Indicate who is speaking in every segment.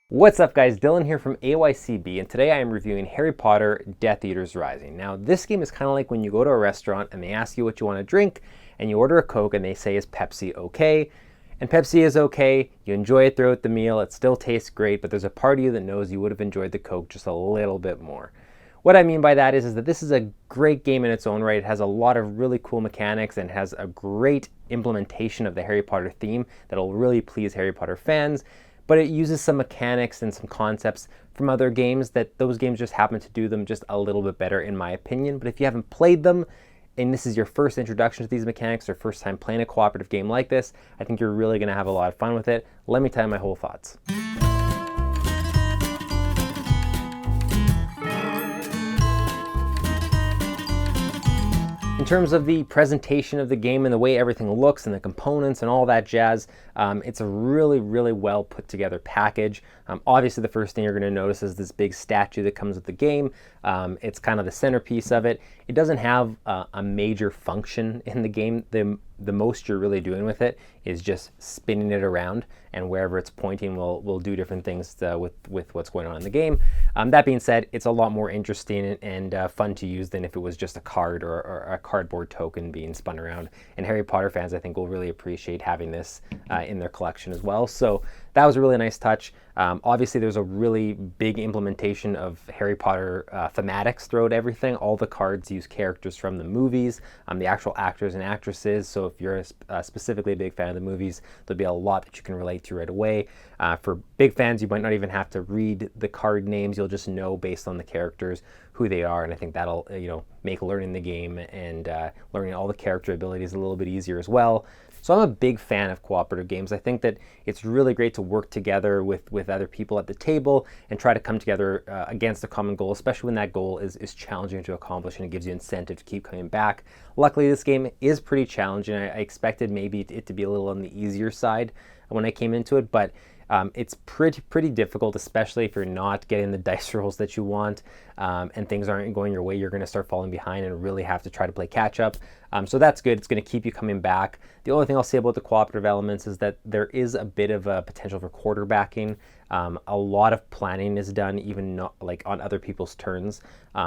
Speaker 1: What's up guys, Dylan here from AYCB, and today I am reviewing Harry Potter Death Eaters Rising. Now this game is kind of like when you go to a restaurant and they ask you what you want to drink and you order a Coke and they say, is Pepsi okay? And Pepsi is okay, you enjoy it throughout the meal, it still tastes great, but there's a part of you that knows you would have enjoyed the Coke just a little bit more. What I mean by that is that this is a great game in its own right. It has a lot of really cool mechanics and has a great implementation of the Harry Potter theme that'll really please Harry Potter fans. But it uses some mechanics and some concepts from other games that those games just happen to do them just a little bit better in my opinion. But if you haven't played them and this is your first introduction to these mechanics or first time playing a cooperative game like this, I think you're really going to have a lot of fun with it. Let me tell you my whole thoughts. In terms of the presentation of the game and the way everything looks and the components and all that jazz, it's a really well put together package. Obviously the first thing you're going to notice is this big statue that comes with the game. It's kind of the centerpiece of it. It doesn't have a major function in the game. The most you're really doing with it is just spinning it around, and wherever it's pointing will do different things with what's going on in the game. That being said, it's a lot more interesting and fun to use than if it was just a card or a cardboard token being spun around. And Harry Potter fans, I think, will really appreciate having this in their collection as well. So that was a really nice touch. Obviously, there's a really big implementation of Harry Potter thematics throughout everything. All the cards use characters from the movies, the actual actors and actresses. So if you're specifically a big fan of the movies, there'll be a lot that you can relate to right away. For big fans, you might not even have to read the card names. You'll just know based on the characters who they are, and I think that'll make learning the game and learning all the character abilities a little bit easier as well. So I'm a big fan of cooperative games. I think that it's really great to work together with other people at the table and try to come together against a common goal, especially when that goal is challenging to accomplish and it gives you incentive to keep coming back. Luckily, this game is pretty challenging. I expected maybe it to be a little on the easier side when I came into it, but it's pretty difficult, especially if you're not getting the dice rolls that you want and things aren't going your way. You're going to start falling behind and really have to try to play catch up. So that's good. It's going to keep you coming back. The only thing I'll say about the cooperative elements is that there is a bit of a potential for quarterbacking. A lot of planning is done even not, like on other people's turns.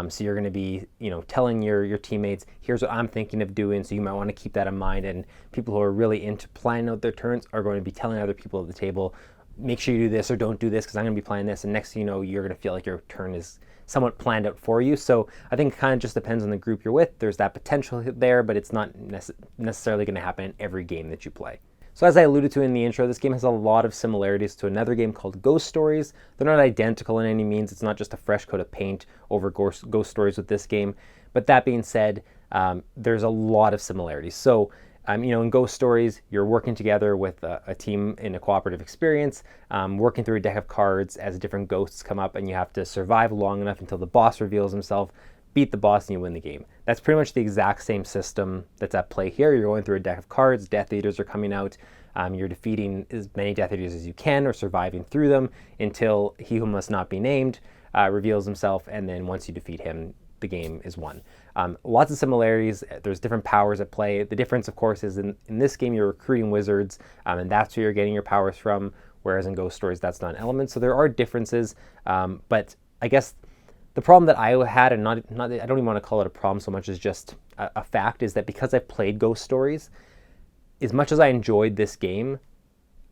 Speaker 1: So you're going to be telling your teammates, here's what I'm thinking of doing. So you might want to keep that in mind. And people who are really into planning out their turns are going to be telling other people at the table, make sure you do this or don't do this because I'm going to be playing this. And next thing you know, you're going to feel like your turn is somewhat planned out for you. So I think it kind of just depends on the group you're with. There's that potential there, but it's not necessarily going to happen in every game that you play. So as I alluded to in the intro, this game has a lot of similarities to another game called Ghost Stories. They're not identical in any means. It's not just a fresh coat of paint over Ghost Stories with this game. But that being said, there's a lot of similarities. So in Ghost Stories, you're working together with a team in a cooperative experience, working through a deck of cards as different ghosts come up, and you have to survive long enough until the boss reveals himself, beat the boss, and you win the game. That's pretty much the exact same system that's at play here. You're going through a deck of cards, Death Eaters are coming out, you're defeating as many Death Eaters as you can or surviving through them until he who must not be named reveals himself, and then once you defeat him, the game is won. Lots of similarities. There's different powers at play. The difference, of course, is in this game you're recruiting wizards, and that's where you're getting your powers from, whereas in Ghost Stories that's not an element. So there are differences, but I guess the problem that I had, and not I don't even want to call it a problem so much as just a fact, is that because I've played Ghost Stories, as much as I enjoyed this game,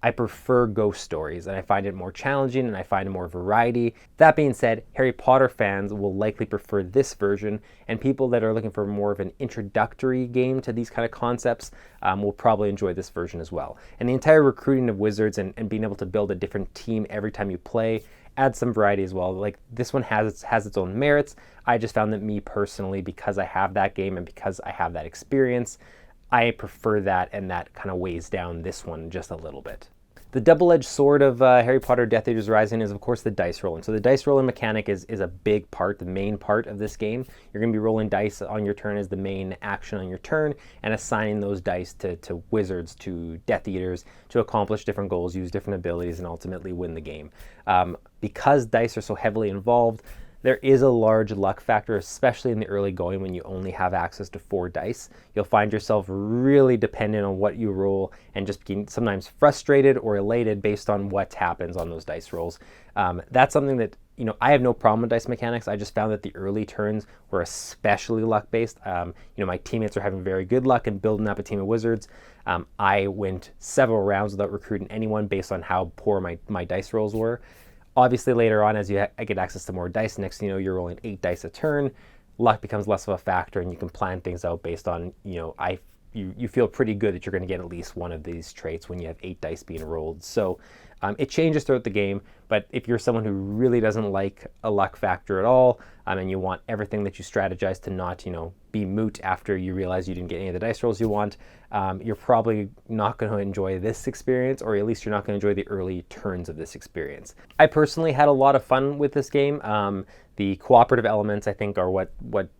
Speaker 1: I prefer Ghost Stories, and I find it more challenging, and I find more variety. That being said, Harry Potter fans will likely prefer this version, and people that are looking for more of an introductory game to these kind of concepts will probably enjoy this version as well. And the entire recruiting of wizards and being able to build a different team every time you play adds some variety as well. Like, this one has its own merits. I just found that me personally, because I have that game and because I have that experience, I prefer that, and that kind of weighs down this one just a little bit. The double-edged sword of Harry Potter Death Eaters Rising is, of course, the dice rolling. So the dice rolling mechanic is a big part, the main part of this game. You're going to be rolling dice on your turn as the main action on your turn and assigning those dice to wizards, to Death Eaters, to accomplish different goals, use different abilities, and ultimately win the game. Because dice are so heavily involved, there is a large luck factor, especially in the early going when you only have access to 4 dice. You'll find yourself really dependent on what you roll and just getting sometimes frustrated or elated based on what happens on those dice rolls. That's something that, you know, I have no problem with dice mechanics. I just found that the early turns were especially luck-based. You know, my teammates were having very good luck and building up a team of wizards. I went several rounds without recruiting anyone based on how poor my dice rolls were. Obviously, later on, as I get access to more dice, next thing you know, you're rolling 8 dice a turn. Luck becomes less of a factor, and you can plan things out based on, you know, you feel pretty good that you're going to get at least one of these traits when you have 8 dice being rolled. So it changes throughout the game, but if you're someone who really doesn't like a luck factor at all, and you want everything that you strategize to not, you know, be moot after you realize you didn't get any of the dice rolls you want, you're probably not going to enjoy this experience, or at least you're not going to enjoy the early turns of this experience. I personally had a lot of fun with this game. The cooperative elements, I think, are what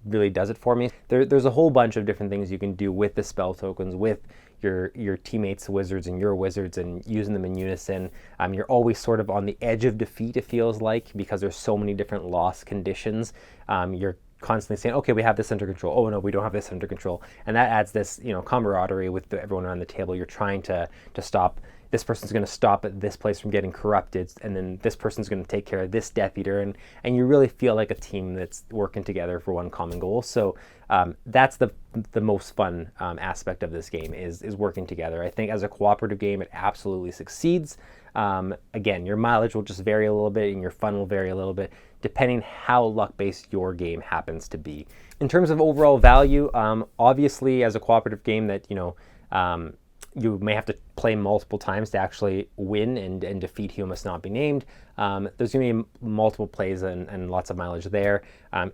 Speaker 1: really does it for me. There's a whole bunch of different things you can do with the spell tokens, with your teammates' wizards and your wizards, and using them in unison. You're always sort of on the edge of defeat, it feels like, because there's so many different loss conditions. You're constantly saying, okay, we have this under control. Oh no, we don't have this under control. And that adds this, you know, camaraderie with everyone around the table. You're trying to stop, this person's going to stop at this place from getting corrupted, and then this person's going to take care of this Death Eater, and you really feel like a team that's working together for one common goal. So that's the most fun aspect of this game is working together. I think as a cooperative game, it absolutely succeeds. Again, your mileage will just vary a little bit, and your fun will vary a little bit, depending how luck-based your game happens to be. In terms of overall value, obviously as a cooperative game that, you know, you may have to play multiple times to actually win and defeat He Who Must Not Be Named. There's going to be multiple plays and lots of mileage there.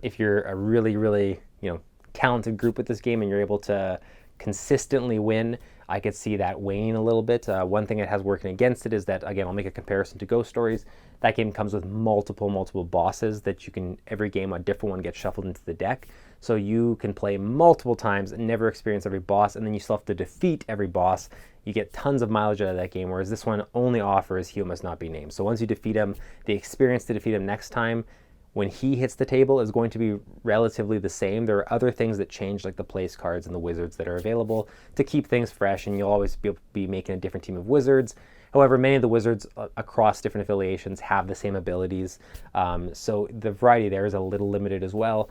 Speaker 1: If you're a really, really, you know, talented group with this game and you're able to consistently win, I could see that waning a little bit. One thing it has working against it is that, again, I'll make a comparison to Ghost Stories. That game comes with multiple bosses that you can, every game a different one gets shuffled into the deck. So you can play multiple times and never experience every boss, and then you still have to defeat every boss. You get tons of mileage out of that game, whereas this one only offers He Who Must Not Be Named. So once you defeat him, the experience to defeat him next time when he hits the table is going to be relatively the same. There are other things that change, like the place cards and the wizards that are available to keep things fresh, and you'll always be making a different team of wizards. However, many of the wizards across different affiliations have the same abilities, so the variety there is a little limited as well.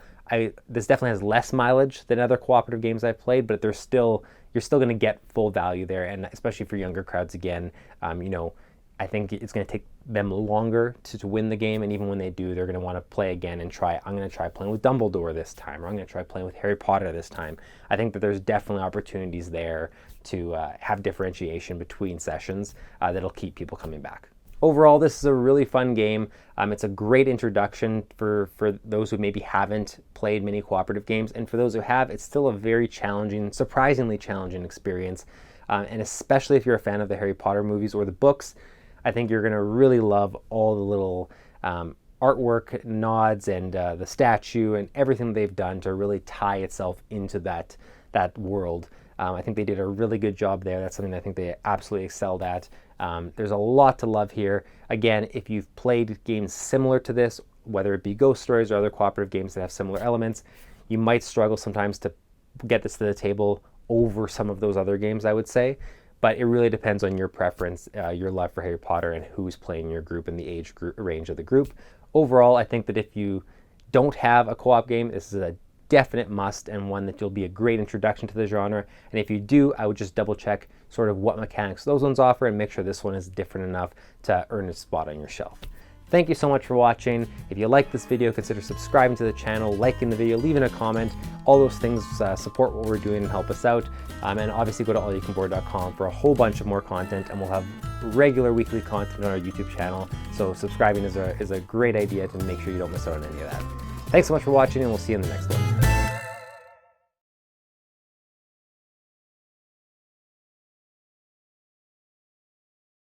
Speaker 1: This definitely has less mileage than other cooperative games I've played, but you're still going to get full value there, and especially for younger crowds, again, you know, I think it's going to take them longer to win the game, and even when they do, they're going to want to play again and try, I'm going to try playing with Dumbledore this time, or I'm going to try playing with Harry Potter this time. I think that there's definitely opportunities there to have differentiation between sessions that'll keep people coming back. Overall, this is a really fun game. It's a great introduction for those who maybe haven't played many cooperative games, and for those who have, it's still a very challenging, surprisingly challenging experience, and especially if you're a fan of the Harry Potter movies or the books, I think you're going to really love all the little artwork nods and the statue and everything they've done to really tie itself into that world. I think they did a really good job there. That's something I think they absolutely excelled at. There's a lot to love here. Again, if you've played games similar to this, whether it be Ghost Stories or other cooperative games that have similar elements, you might struggle sometimes to get this to the table over some of those other games, I would say. But it really depends on your preference, your love for Harry Potter, and who's playing your group and the age group, range of the group. Overall, I think that if you don't have a co-op game, this is a definite must, and one that will be a great introduction to the genre. And if you do, I would just double check sort of what mechanics those ones offer and make sure this one is different enough to earn a spot on your shelf. Thank you so much for watching. If you like this video, consider subscribing to the channel, liking the video, leaving a comment. All those things support what we're doing and help us out. And obviously go to allyoucanboard.com for a whole bunch of more content, and we'll have regular weekly content on our YouTube channel. So subscribing is a great idea to make sure you don't miss out on any of that. Thanks so much for watching, and we'll see you in the next one.